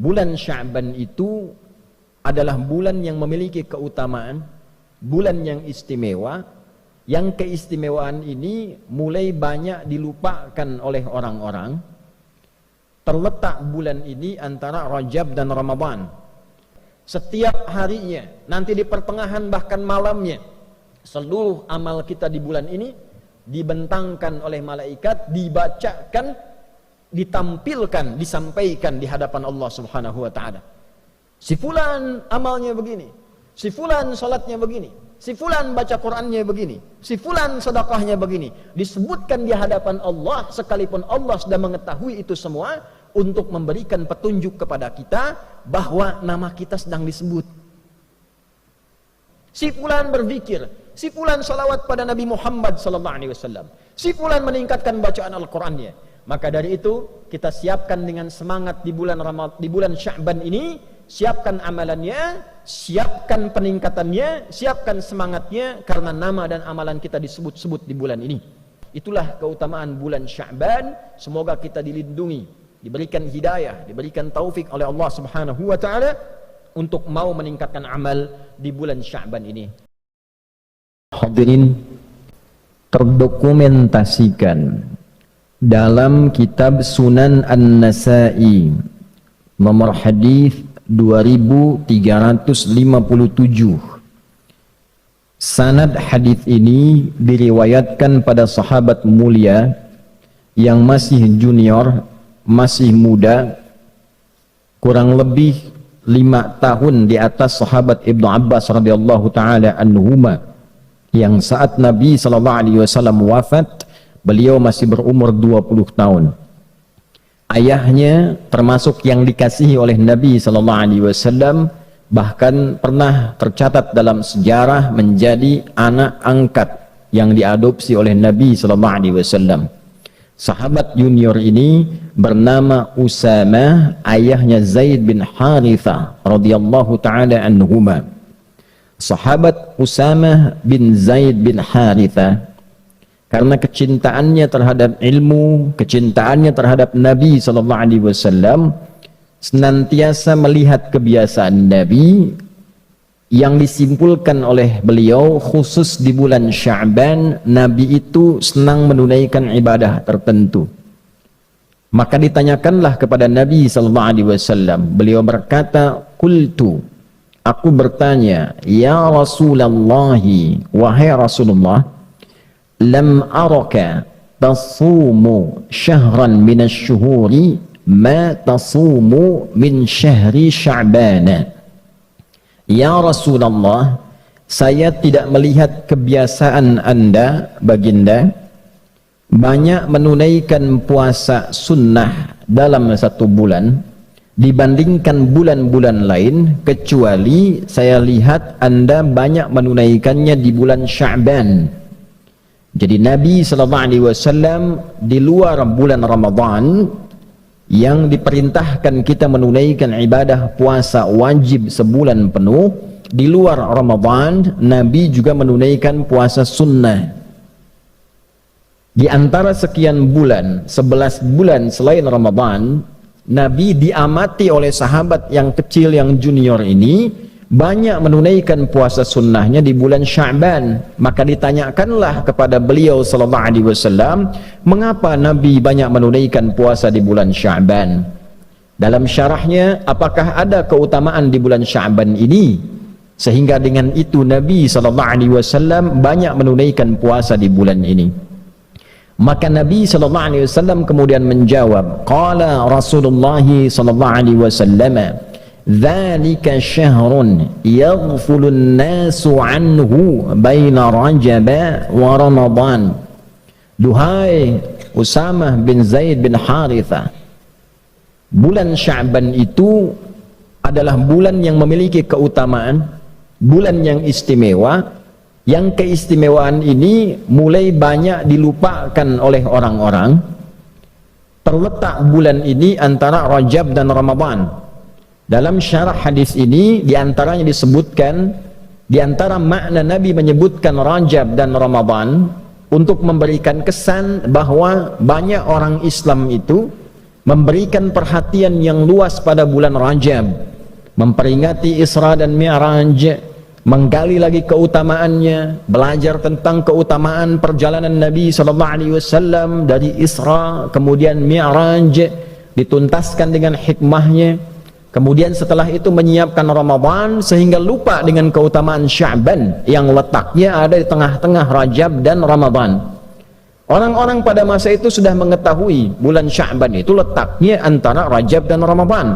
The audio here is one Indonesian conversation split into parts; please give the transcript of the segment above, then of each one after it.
Bulan Sya'ban itu adalah bulan yang memiliki keutamaan, bulan yang istimewa, yang keistimewaan ini mulai banyak dilupakan oleh orang-orang. Terletak bulan ini antara Rajab dan Ramadan. Setiap harinya, nanti di pertengahan bahkan malamnya, seluruh amal kita di bulan ini dibentangkan oleh malaikat, dibacakan, ditampilkan, disampaikan di hadapan Allah Subhanahu wa taala. Si fulan amalnya begini, si fulan salatnya begini, si fulan baca Qur'annya begini, si fulan sedekahnya begini. Disebutkan di hadapan Allah sekalipun Allah sudah mengetahui itu semua untuk memberikan petunjuk kepada kita bahwa nama kita sedang disebut. Si fulan berzikir, si fulan salawat pada Nabi Muhammad sallallahu alaihi wasallam, si fulan meningkatkan bacaan Al-Qur'annya. Maka dari itu kita siapkan dengan semangat di bulan Sya'ban ini, siapkan amalannya, siapkan peningkatannya, siapkan semangatnya, karena nama dan amalan kita disebut-sebut di bulan ini. Itulah keutamaan bulan Sya'ban. Semoga kita dilindungi, diberikan hidayah, diberikan taufik oleh Allah Subhanahu wa taala untuk mau meningkatkan amal di bulan Sya'ban ini. Hadirin, terdokumentasikan dalam kitab Sunan An-Nasa'i nomor hadis 2357. Sanad hadis ini diriwayatkan pada sahabat mulia yang masih junior, masih muda, kurang lebih 5 tahun di atas sahabat Ibnu Abbas radhiyallahu taala anhuma, yang saat Nabi sallallahu alaihi wasallam wafat beliau masih berumur 20 tahun. Ayahnya termasuk yang dikasihi oleh Nabi sallallahu alaihi wasallam, bahkan pernah tercatat dalam sejarah menjadi anak angkat yang diadopsi oleh Nabi sallallahu alaihi wasallam. Sahabat junior ini bernama Usamah, ayahnya Zaid bin Harithah radhiyallahu taala anhuma. Sahabat Usamah bin Zaid bin Harithah, karena kecintaannya terhadap ilmu, kecintaannya terhadap Nabi sallallahu alaihi wasallam, senantiasa melihat kebiasaan Nabi yang disimpulkan oleh beliau, khusus di bulan Sya'ban, Nabi itu senang menunaikan ibadah tertentu. Maka ditanyakanlah kepada Nabi sallallahu alaihi wasallam, beliau berkata, "Qultu," aku bertanya, "Ya Rasulullah, wahai Rasulullah, lam araka tasumu syahran minasyuhuri ma tasumu min syahri Sya'ban." Ya Rasulullah, saya tidak melihat kebiasaan Anda, baginda, banyak menunaikan puasa sunnah dalam satu bulan dibandingkan bulan-bulan lain, kecuali saya lihat Anda banyak menunaikannya di bulan Sya'ban. Jadi Nabi sallallahu alaihi wasallam di luar bulan Ramadan yang diperintahkan kita menunaikan ibadah puasa wajib sebulan penuh, di luar Ramadan Nabi juga menunaikan puasa sunnah. Di antara sekian bulan, 11 bulan selain Ramadan, Nabi diamati oleh sahabat yang kecil, yang junior ini banyak menunaikan puasa sunnahnya di bulan Sya'ban. Maka ditanyakanlah kepada beliau sallallahu alaihi wasallam, mengapa Nabi banyak menunaikan puasa di bulan Sya'ban? Dalam syarahnya, apakah ada keutamaan di bulan Sya'ban ini sehingga dengan itu Nabi sallallahu alaihi wasallam banyak menunaikan puasa di bulan ini? Maka Nabi sallallahu alaihi wasallam kemudian menjawab, qala Rasulullah sallallahu alaihi wasallam, "Dzalika syahrun yaghfulun nasu anhu baina Rajab wa Ramadan." Duhai Usamah bin Zaid bin Harithah, bulan Sya'ban itu adalah bulan yang memiliki keutamaan, bulan yang istimewa, yang keistimewaan ini mulai banyak dilupakan oleh orang-orang. Terletak bulan ini antara Rajab dan Ramadan. Dalam syarah hadis ini diantaranya disebutkan, diantara makna Nabi menyebutkan Rajab dan Ramadan untuk memberikan kesan bahwa banyak orang Islam itu memberikan perhatian yang luas pada bulan Rajab, memperingati Isra dan Mi'raj, menggali lagi keutamaannya, belajar tentang keutamaan perjalanan Nabi SAW dari Isra kemudian Mi'raj, dituntaskan dengan hikmahnya. Kemudian setelah itu menyiapkan Ramadan sehingga lupa dengan keutamaan Sya'ban yang letaknya ada di tengah-tengah Rajab dan Ramadan. Orang-orang pada masa itu sudah mengetahui bulan Sya'ban itu letaknya antara Rajab dan Ramadan.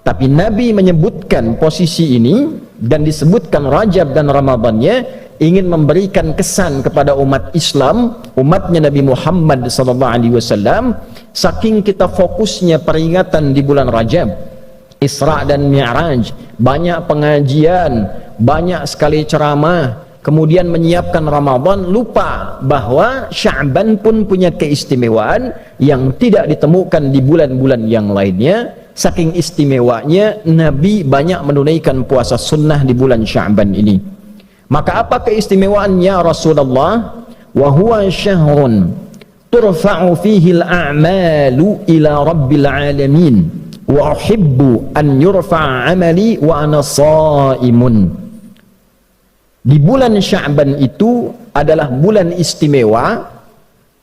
Tapi Nabi menyebutkan posisi ini dan disebutkan Rajab dan Ramadannya ingin memberikan kesan kepada umat Islam, umatnya Nabi Muhammad SAW, saking kita fokusnya peringatan di bulan Rajab, Isra dan Mi'raj, banyak pengajian, banyak sekali ceramah, kemudian menyiapkan Ramadan, lupa bahwa Sya'ban pun punya keistimewaan yang tidak ditemukan di bulan-bulan yang lainnya. Saking istimewanya Nabi banyak menunaikan puasa sunnah di bulan Sya'ban ini. Maka apa keistimewaannya Rasulullah? Wa huwa syahrun turfa'u fihi al-a'malu ila rabbil alamin wa uhibbu an yurfa'a 'amali wa ana sha'imun. Di bulan Sya'ban itu adalah bulan istimewa,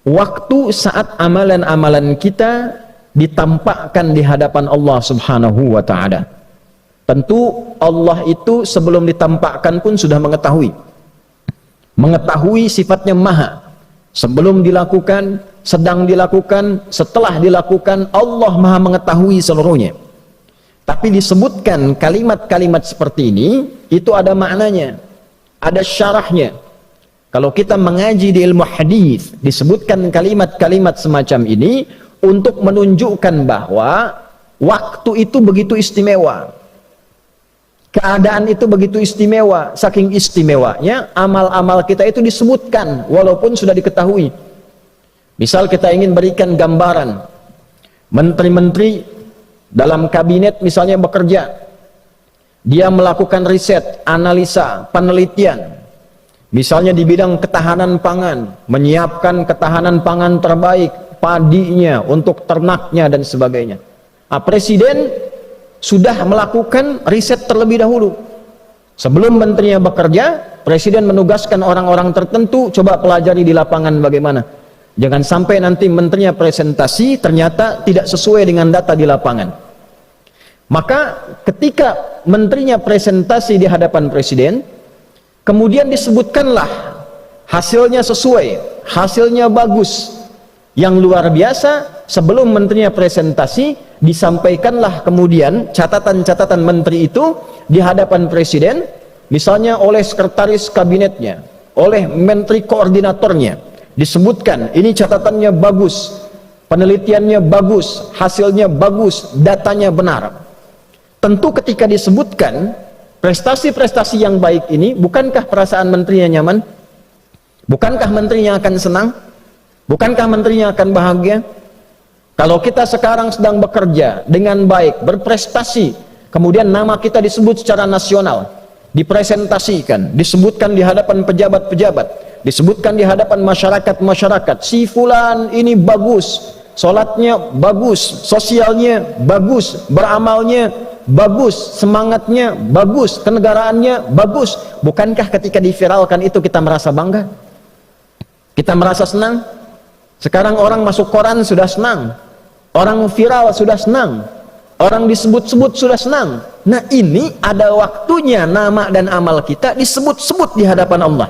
waktu saat amalan-amalan kita ditampakkan di hadapan Allah Subhanahu wa ta'ala. Tentu Allah itu sebelum ditampakkan pun sudah mengetahui sifatnya maha. Sebelum dilakukan, sedang dilakukan, setelah dilakukan, Allah maha mengetahui seluruhnya. Tapi disebutkan kalimat-kalimat seperti ini, itu ada maknanya, ada syarahnya. Kalau kita mengaji di ilmu hadis, disebutkan kalimat-kalimat semacam ini untuk menunjukkan bahwa waktu itu begitu istimewa, keadaan itu begitu istimewa. Saking istimewanya amal-amal kita itu disebutkan walaupun sudah diketahui. Misal kita ingin berikan gambaran, menteri-menteri dalam kabinet misalnya bekerja, dia melakukan riset, analisa, penelitian, misalnya di bidang ketahanan pangan, menyiapkan ketahanan pangan terbaik, padinya, untuk ternaknya dan sebagainya. Nah, presiden sudah melakukan riset terlebih dahulu. Sebelum menterinya bekerja, presiden menugaskan orang-orang tertentu, coba pelajari di lapangan bagaimana. Jangan sampai nanti menterinya presentasi ternyata tidak sesuai dengan data di lapangan. Maka ketika menterinya presentasi di hadapan presiden, kemudian disebutkanlah hasilnya sesuai, hasilnya bagus. Yang luar biasa, sebelum menterinya presentasi, disampaikanlah kemudian catatan-catatan menteri itu di hadapan presiden, misalnya oleh sekretaris kabinetnya, oleh menteri koordinatornya, disebutkan ini catatannya bagus, penelitiannya bagus, hasilnya bagus, datanya benar. Tentu ketika disebutkan prestasi-prestasi yang baik ini, bukankah perasaan menterinya nyaman? Bukankah menterinya akan senang? Bukankah menterinya akan bahagia? Kalau kita sekarang sedang bekerja dengan baik, berprestasi, kemudian nama kita disebut secara nasional, dipresentasikan, disebutkan di hadapan pejabat-pejabat, disebutkan di hadapan masyarakat-masyarakat, si fulan ini bagus, sholatnya bagus, sosialnya bagus, beramalnya bagus, semangatnya bagus, kenegaraannya bagus. Bukankah ketika diviralkan itu kita merasa bangga? Kita merasa senang? Sekarang orang masuk koran sudah senang, orang viral sudah senang, orang disebut-sebut sudah senang. Nah, ini ada waktunya nama dan amal kita disebut-sebut di hadapan Allah.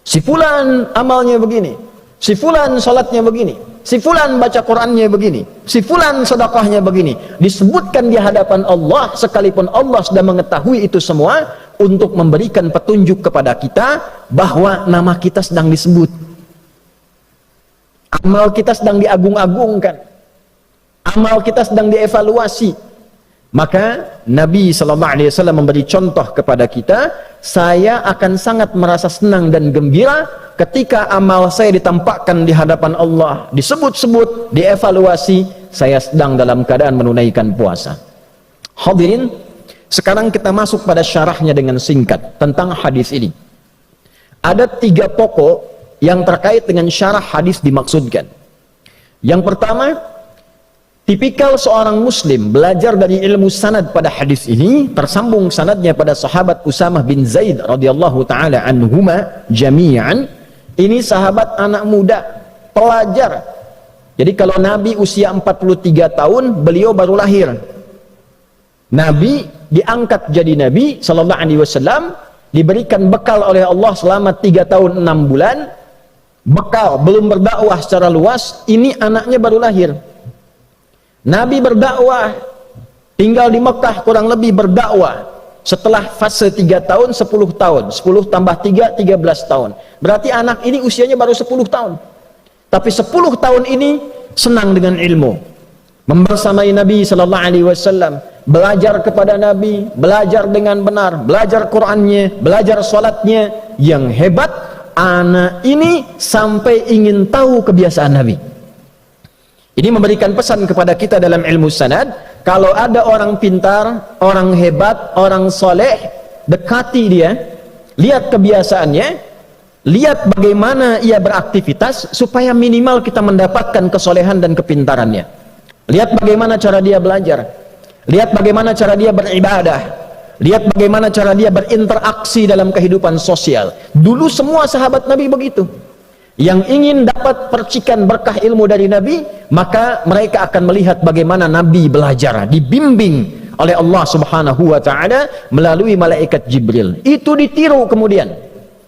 Si fulan amalnya begini, si fulan salatnya begini, si fulan baca Qurannya begini, si fulan sedekahnya begini. Disebutkan di hadapan Allah, sekalipun Allah sudah mengetahui itu semua, untuk memberikan petunjuk kepada kita bahwa nama kita sedang disebut. Amal kita sedang diagung-agungkan, amal kita sedang dievaluasi. Maka Nabi SAW memberi contoh kepada kita, saya akan sangat merasa senang dan gembira ketika amal saya ditampakkan di hadapan Allah, disebut-sebut, dievaluasi, saya sedang dalam keadaan menunaikan puasa. Hadirin, sekarang kita masuk pada syarahnya dengan singkat tentang hadis ini. Ada 3 pokok yang terkait dengan syarah hadis dimaksudkan. Yang pertama, Tipikal seorang muslim belajar dari ilmu sanad pada hadis ini, tersambung sanadnya pada sahabat Usamah bin Zaid radhiyallahu taala anhuma jami'an. Ini sahabat anak muda, pelajar. Jadi kalau Nabi usia 43 tahun, beliau baru lahir. Nabi diangkat jadi Nabi sallallahu alaihi wasallam, diberikan bekal oleh Allah selama 3 tahun 6 bulan. Bekal, belum berdakwah secara luas, ini anaknya baru lahir. Nabi berdakwah, tinggal di Mekah kurang lebih berdakwah. Setelah fase 3 tahun, 10 tahun. 10 tambah 3, 13 tahun. Berarti anak ini usianya baru 10 tahun. Tapi 10 tahun ini senang dengan ilmu. Membersamai Nabi sallallahu alaihi wasallam, belajar kepada Nabi, belajar dengan benar, belajar Qur'annya, belajar salatnya. Yang hebat, anak ini sampai ingin tahu kebiasaan Nabi. Ini memberikan pesan kepada kita dalam ilmu sanad, kalau ada orang pintar, orang hebat, orang soleh, dekati dia, lihat kebiasaannya, lihat bagaimana ia beraktivitas, supaya minimal kita mendapatkan kesolehan dan kepintarannya. Lihat bagaimana cara dia belajar, lihat bagaimana cara dia beribadah, lihat bagaimana cara dia berinteraksi dalam kehidupan sosial. Dulu semua sahabat Nabi begitu. Yang ingin dapat percikan berkah ilmu dari Nabi, maka mereka akan melihat bagaimana Nabi belajar, dibimbing oleh Allah Subhanahu wa taala melalui malaikat Jibril. Itu ditiru kemudian.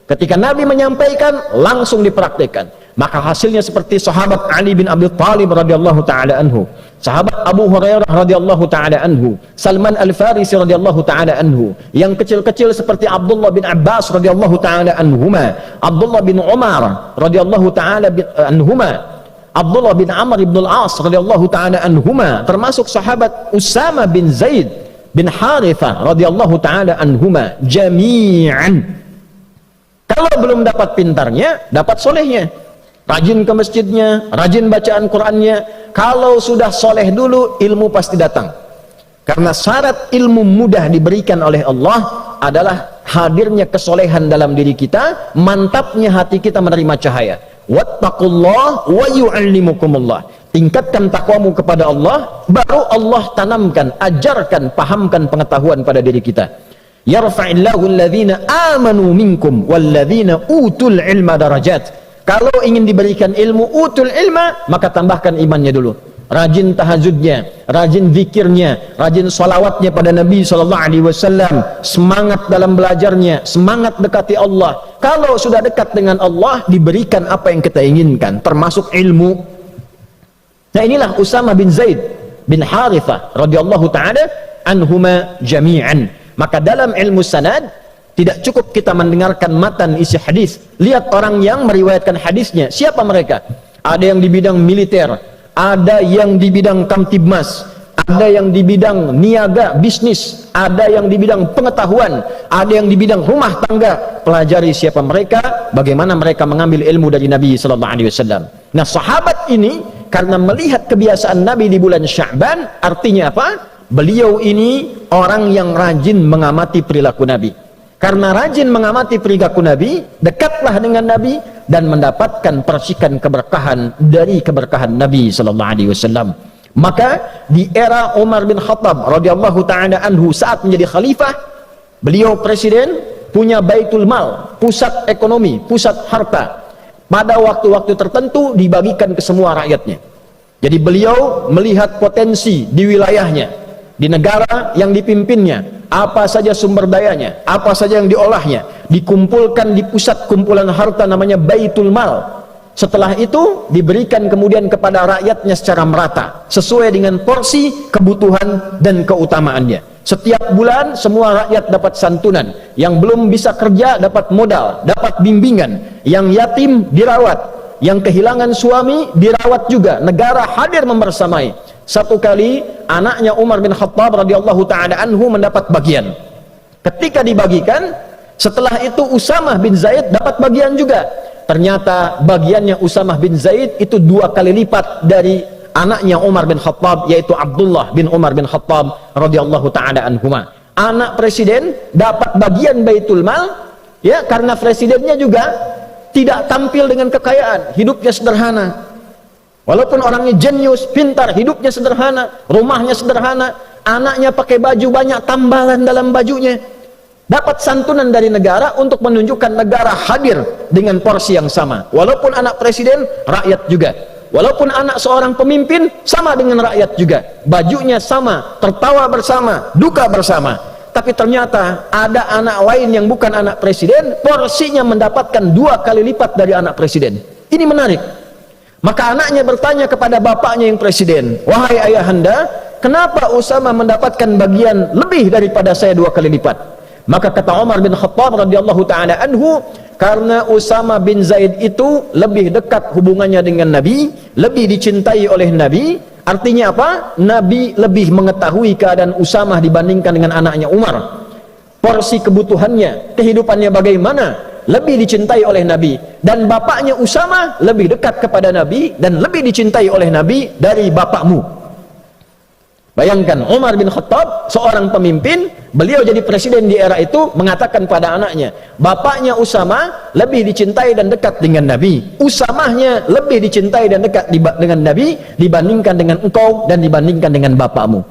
Ketika Nabi menyampaikan, langsung dipraktikkan. Maka hasilnya seperti sahabat Ali bin Abi Thalib radhiyallahu taala anhu, sahabat Abu Hurairah radhiyallahu taala anhu, Salman Al-Farisi radhiyallahu taala anhu, yang kecil-kecil seperti Abdullah bin Abbas radhiyallahu taala anhuma, Abdullah bin Umar radhiyallahu taala anhuma, Abdullah bin Amr bin Al-As radhiyallahu taala anhuma, termasuk sahabat Usama bin Zaid bin Harithah radhiyallahu taala anhuma jami'an. Kalau belum dapat pintarnya, dapat solehnya. Rajin ke masjidnya, rajin bacaan Qur'annya. Kalau sudah soleh dulu, ilmu pasti datang. Karena syarat ilmu mudah diberikan oleh Allah adalah hadirnya kesolehan dalam diri kita, mantapnya hati kita menerima cahaya. Wattaqullah wa yu'allimukumullah. Tingkatkan takwamu kepada Allah, baru Allah tanamkan, ajarkan, pahamkan pengetahuan pada diri kita. Yarfa'illahu alladhina amanu minkum walladhina utul ilma darajat. Kalau ingin diberikan ilmu utul ilma, maka tambahkan imannya dulu. Rajin tahajudnya, rajin zikirnya, rajin salawatnya pada Nabi SAW, semangat dalam belajarnya, semangat dekati Allah. Kalau sudah dekat dengan Allah, diberikan apa yang kita inginkan, termasuk ilmu. Nah, inilah Usama bin Zaid bin Harithah radhiyallahu taala anhuma jami'an. Maka dalam ilmu sanad tidak cukup kita mendengarkan matan isi hadis. Lihat orang yang meriwayatkan hadisnya, siapa mereka? Ada yang di bidang militer, ada yang di bidang kamtibmas, ada yang di bidang niaga, bisnis, ada yang di bidang pengetahuan, ada yang di bidang rumah tangga. Pelajari siapa mereka, bagaimana mereka mengambil ilmu dari Nabi sallallahu alaihi wasallam. Nah, sahabat ini karena melihat kebiasaan Nabi di bulan Sya'ban, artinya apa? Beliau ini orang yang rajin mengamati perilaku Nabi. Karena rajin mengamati perilaku Nabi, dekatlah dengan Nabi dan mendapatkan percikan keberkahan dari keberkahan Nabi sallallahu alaihi wasallam. Maka di era Umar bin Khattab radhiyallahu taala anhu saat menjadi khalifah, beliau presiden, punya Baitul Mal, pusat ekonomi, pusat harta. Pada waktu-waktu tertentu dibagikan ke semua rakyatnya. Jadi beliau melihat potensi di wilayahnya, di negara yang dipimpinnya, apa saja sumber dayanya, apa saja yang diolahnya, dikumpulkan di pusat kumpulan harta namanya Baitul Mal. Setelah itu diberikan kemudian kepada rakyatnya secara merata, sesuai dengan porsi, kebutuhan, dan keutamaannya. Setiap bulan semua rakyat dapat santunan, yang belum bisa kerja dapat modal, dapat bimbingan, yang yatim dirawat, yang kehilangan suami dirawat juga, negara hadir membersamai. Satu kali anaknya Umar bin Khattab radhiyallahu taala anhu mendapat bagian. Ketika dibagikan, setelah itu Usamah bin Zaid dapat bagian juga. Ternyata bagiannya Usamah bin Zaid itu 2 kali lipat dari anaknya Umar bin Khattab, yaitu Abdullah bin Umar bin Khattab radhiyallahu taala anhuma. Anak presiden dapat bagian Baitul Mal, ya, karena presidennya juga tidak tampil dengan kekayaan, hidupnya sederhana. Walaupun orangnya jenius, pintar, hidupnya sederhana, rumahnya sederhana, anaknya pakai baju banyak tambalan dalam bajunya, dapat santunan dari negara untuk menunjukkan negara hadir dengan porsi yang sama. Walaupun anak presiden, rakyat juga. Walaupun anak seorang pemimpin, sama dengan rakyat juga. Bajunya sama, tertawa bersama, duka bersama. Tapi ternyata ada anak lain yang bukan anak presiden, porsinya mendapatkan 2 kali lipat dari anak presiden. Ini menarik. Maka anaknya bertanya kepada bapaknya yang presiden, "Wahai ayahanda, kenapa Usama mendapatkan bagian lebih daripada saya 2 kali lipat?" Maka kata Umar bin Khattab radhiyallahu taala anhu, karena Usama bin Zaid itu lebih dekat hubungannya dengan Nabi, lebih dicintai oleh Nabi. Artinya apa? Nabi lebih mengetahui keadaan Usama dibandingkan dengan anaknya Umar. Porsi kebutuhannya, kehidupannya bagaimana, lebih dicintai oleh Nabi. Dan bapaknya Usama lebih dekat kepada Nabi dan lebih dicintai oleh Nabi dari bapakmu. Bayangkan, Umar bin Khattab, seorang pemimpin, beliau jadi presiden di era itu, mengatakan pada anaknya, bapaknya Usama lebih dicintai dan dekat dengan Nabi. Usamahnya lebih dicintai dan dekat dengan Nabi dibandingkan dengan engkau dan dibandingkan dengan bapakmu.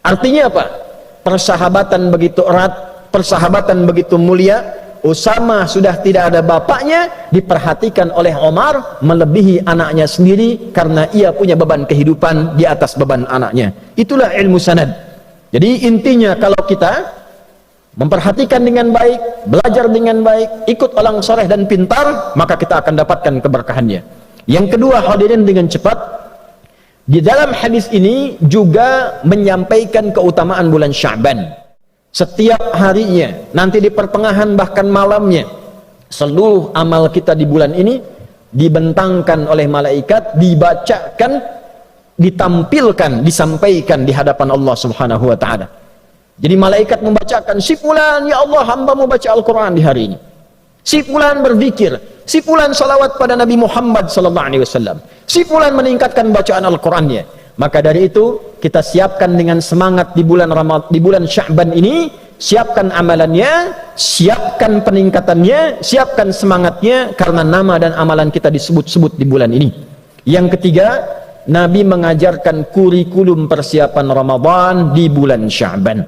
Artinya apa? Persahabatan begitu erat, persahabatan begitu mulia. Usama sudah tidak ada bapaknya, diperhatikan oleh Umar melebihi anaknya sendiri karena ia punya beban kehidupan di atas beban anaknya. Itulah ilmu sanad. Jadi intinya, kalau kita memperhatikan dengan baik, belajar dengan baik, ikut orang soleh dan pintar, maka kita akan dapatkan keberkahannya. Yang kedua, hadirin dengan cepat, di dalam hadis ini juga menyampaikan keutamaan bulan Sya'ban. Setiap harinya, nanti di pertengahan bahkan malamnya, seluruh amal kita di bulan ini dibentangkan oleh malaikat, dibacakan, ditampilkan, disampaikan di hadapan Allah Subhanahu wa taala. Jadi malaikat membacakan, si fulan, ya Allah, hamba membaca Al-Qur'an di hari ini. Si fulan berzikir, si fulan salawat pada Nabi Muhammad sallallahu alaihi wasallam. Si fulan meningkatkan bacaan Al-Qur'annya. Maka dari itu kita siapkan dengan semangat di bulan di bulan Sya'ban ini, siapkan amalannya, siapkan peningkatannya, siapkan semangatnya, karena nama dan amalan kita disebut-sebut di bulan ini. Yang ketiga, Nabi mengajarkan kurikulum persiapan Ramadan di bulan Sya'ban.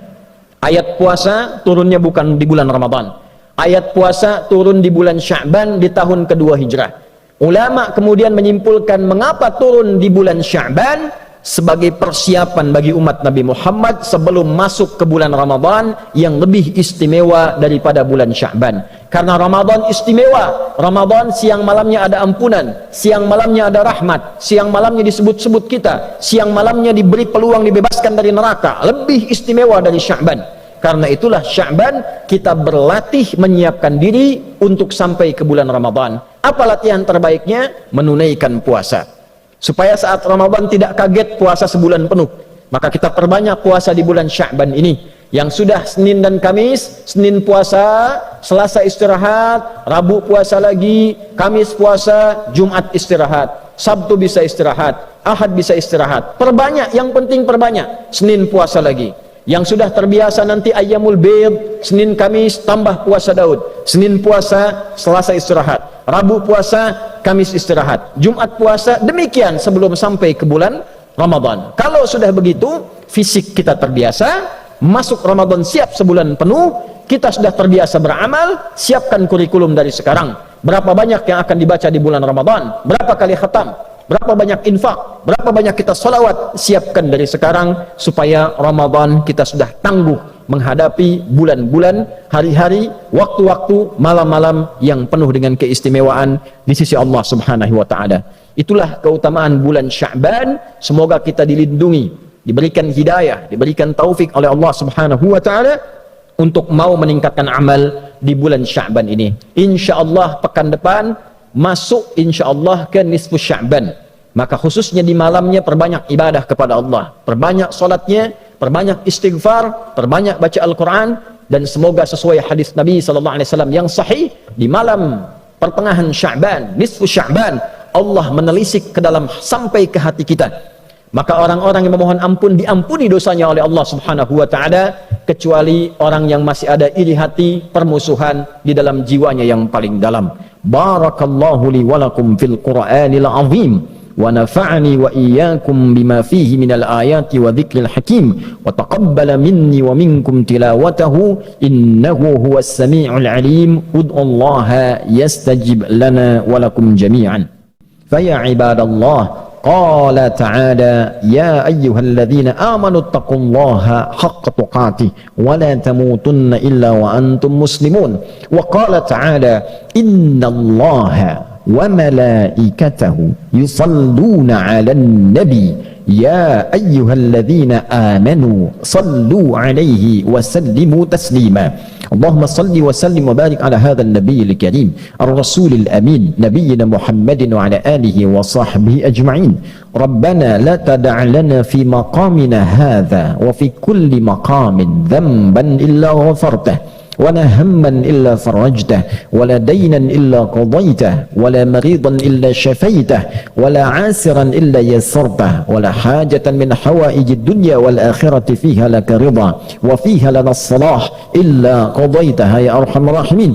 Ayat puasa turunnya bukan di bulan Ramadan. Ayat puasa turun di bulan Sya'ban di tahun kedua Hijrah. Ulama kemudian menyimpulkan mengapa turun di bulan Sya'ban, sebagai persiapan bagi umat Nabi Muhammad sebelum masuk ke bulan Ramadan yang lebih istimewa daripada bulan Sya'ban. Karena Ramadan istimewa, Ramadan siang malamnya ada ampunan, siang malamnya ada rahmat, siang malamnya disebut-sebut kita, siang malamnya diberi peluang dibebaskan dari neraka, lebih istimewa dari Sya'ban. Karena itulah Sya'ban kita berlatih menyiapkan diri untuk sampai ke bulan Ramadan. Apa latihan terbaiknya? Menunaikan puasa. Supaya saat Ramadan tidak kaget puasa sebulan penuh, maka kita perbanyak puasa di bulan Sya'ban ini. Yang sudah Senin dan Kamis, Senin puasa, Selasa istirahat, Rabu puasa lagi, Kamis puasa, Jumat istirahat, Sabtu bisa istirahat, Ahad bisa istirahat. Perbanyak, yang penting perbanyak. Senin puasa lagi. Yang sudah terbiasa nanti Ayyamul Bid, Senin Kamis tambah puasa Daud, Senin puasa, Selasa istirahat, Rabu puasa, Kamis istirahat, Jumat puasa, demikian sebelum sampai ke bulan Ramadan. Kalau sudah begitu, fisik kita terbiasa, masuk Ramadan siap sebulan penuh, kita sudah terbiasa beramal, siapkan kurikulum dari sekarang. Berapa banyak yang akan dibaca di bulan Ramadan, berapa kali khatam, berapa banyak infak, berapa banyak kita sholawat, siapkan dari sekarang supaya Ramadan kita sudah tangguh menghadapi bulan-bulan, hari-hari, waktu-waktu, malam-malam yang penuh dengan keistimewaan di sisi Allah Subhanahu wa taala. Itulah keutamaan bulan Sya'ban. Semoga kita dilindungi, diberikan hidayah, diberikan taufik oleh Allah Subhanahu wa taala untuk mau meningkatkan amal di bulan Sya'ban ini. Insyaallah pekan depan masuk insyaallah ke nisfu Sya'ban. Maka khususnya di malamnya perbanyak ibadah kepada Allah, perbanyak solatnya, perbanyak istighfar, perbanyak baca Al-Quran, dan semoga sesuai hadis Nabi SAW yang sahih, di malam pertengahan Sya'ban, nisfu Sya'ban, Allah menelisik ke dalam sampai ke hati kita. Maka orang-orang yang memohon ampun diampuni dosanya oleh Allah Subhanahu wa taala, kecuali orang yang masih ada iri hati, permusuhan di dalam jiwanya yang paling dalam. Barakallahu li wa lakum fil Qur'anil azim ونفعني وإياكم بما فيه من الآيات وذكر الحكيم وتقبل مني ومنكم تلاوته إنه هو السميع العليم ادعوا الله يستجب لنا ولكم جميعا. فيا عباد الله قال تعالى يا أيها الذين آمنوا اتقوا الله حق تقاته ولا تموتن إلا وأنتم مسلمون. وقال تعالى إن الله وملائكته يصلون على النبي يا أيها الذين آمنوا صلوا عليه وسلموا تسليما. اللهم صل وسلم وبارك على هذا النبي الكريم الرسول الأمين نبينا محمد وعلى آله وصحبه أجمعين. ربنا لا تدع لنا في مقامنا هذا وفي كل مقام ذنبا إلا غفرته ولا هما إلا فرجته ولا دينا إلا قضيته ولا مريضا إلا شفيته ولا عاسرا إلا يسرته ولا حاجة من حوائج الدنيا والآخرة فيها لك رضا وفيها لنا الصلاح إلا قضيتها يا أرحم الراحمين.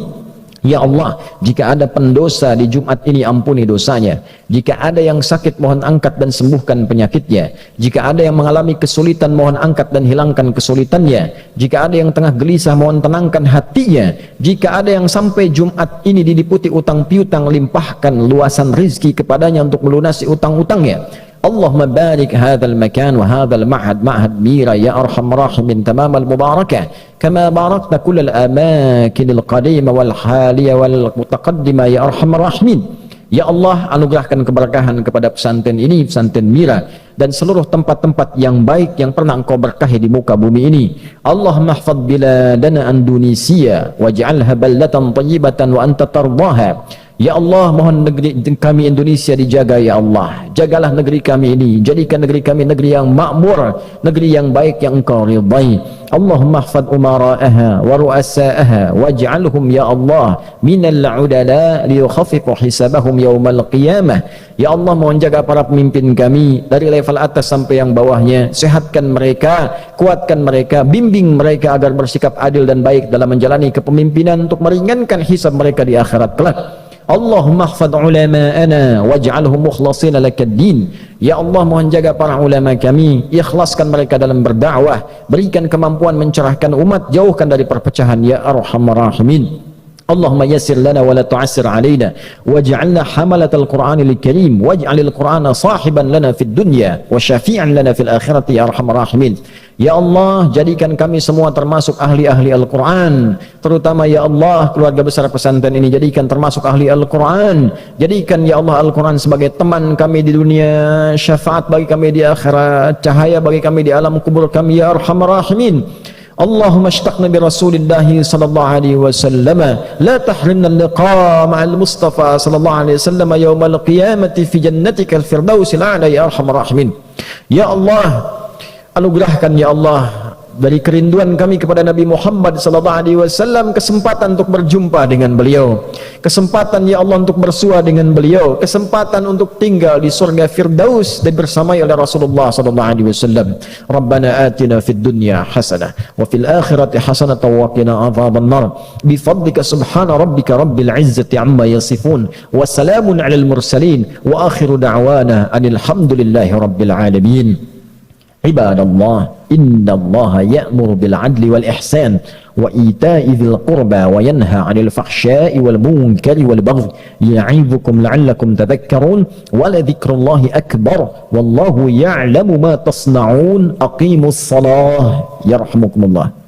Ya Allah, jika ada pendosa di Jumat ini ampuni dosanya. Jika ada yang sakit mohon angkat dan sembuhkan penyakitnya. Jika ada yang mengalami kesulitan mohon angkat dan hilangkan kesulitannya. Jika ada yang tengah gelisah mohon tenangkan hatinya. Jika ada yang sampai Jumat ini diliputi utang piutang limpahkan luasan rizki kepadanya untuk melunasi utang-utangnya. Allahumma barik hadzal makan wa hadzal ma'had ma'had mira ya arhamar rahimin tamam al mubarakah kama barakta kull al amakin al qadima wal haliya wal mutaqaddima ya arhamar rahimin. Ya Allah, anugerahkan keberkahan kepada pesantren ini, pesantren Mira, dan seluruh tempat-tempat yang baik yang pernah Engkau berkahi di muka bumi ini. Allahumma hafadz biladana Indonesia waj'alha baldatan thayyibatan wa anta tardaha. Ya Allah, mohon negeri kami Indonesia dijaga ya Allah. Jagalah negeri kami ini, jadikan negeri kami negeri yang makmur, negeri yang baik yang Engkau ridai. Allahumma hafadz umara'aha wa ru'asa'aha waj'alhum ya Allah minal 'udala liyukhaffifu hisabahum yaumal qiyamah. Ya Allah, mohon jaga para pemimpin kami dari level atas sampai yang bawahnya. Sehatkan mereka, kuatkan mereka, bimbing mereka agar bersikap adil dan baik dalam menjalani kepemimpinan untuk meringankan hisab mereka di akhirat kelak. Allahumma hafadz ulama'ana waj'alhum mukhlashina lakad-din. Ya Allah, mohon jaga para ulama kami, ikhlaskan mereka dalam berdakwah, berikan kemampuan mencerahkan umat, jauhkan dari perpecahan ya arhamar rahimin. Allahumma yassir lana wa la tu'assir alaina waj'alna hamalatal Qur'anil Karim waj'alil Qur'ana sahiban lana fid dunya wa syafi'an lana fil akhirati ya arhamar rahimin. Ya Allah, jadikan kami semua termasuk ahli-ahli Al-Quran, terutama ya Allah keluarga besar pesantren ini jadikan termasuk ahli Al-Quran. Jadikan ya Allah Al-Quran sebagai teman kami di dunia, syafaat bagi kami di akhirat, cahaya bagi kami di alam kubur kami ya arhamar rahimin. Allahumma ashtaqna bi rasulillahi sallallahu alaihi wasallam la tahrimna al-liqa ma'al mustafa sallallahu alaihi wasallam yawmal qiyamati fi jannatikal firdausil a'la ya arhamar rahimin. Ya Allah, anugerahkan ya Allah dari kerinduan kami kepada Nabi Muhammad sallallahu alaihi wasallam kesempatan untuk berjumpa dengan beliau, kesempatan ya Allah untuk bersua dengan beliau, kesempatan untuk tinggal di surga Firdaus dan bersamai oleh Rasulullah sallallahu alaihi wasallam. Rabbana atina fid dunya hasanah wa fil akhirati hasanah wa qina adzaban nar bi fadlika subhana rabbika rabbil izzati amma yasifun wa salamun alal mursalin wa akhiru da'wana anil hamdulillahi rabbil alamin. Ibadallah, innallaha ya'muru bil 'adli wal ihsan wa ita'i dzil qurba wa yanha 'anil fahsya'i wal munkari wal baghi ya'idzukum la'allakum tadhakkarun wa la dzikrullahi akbar wallahu ya'lamu ma tasna'un aqimus shalah yarhamukumullah.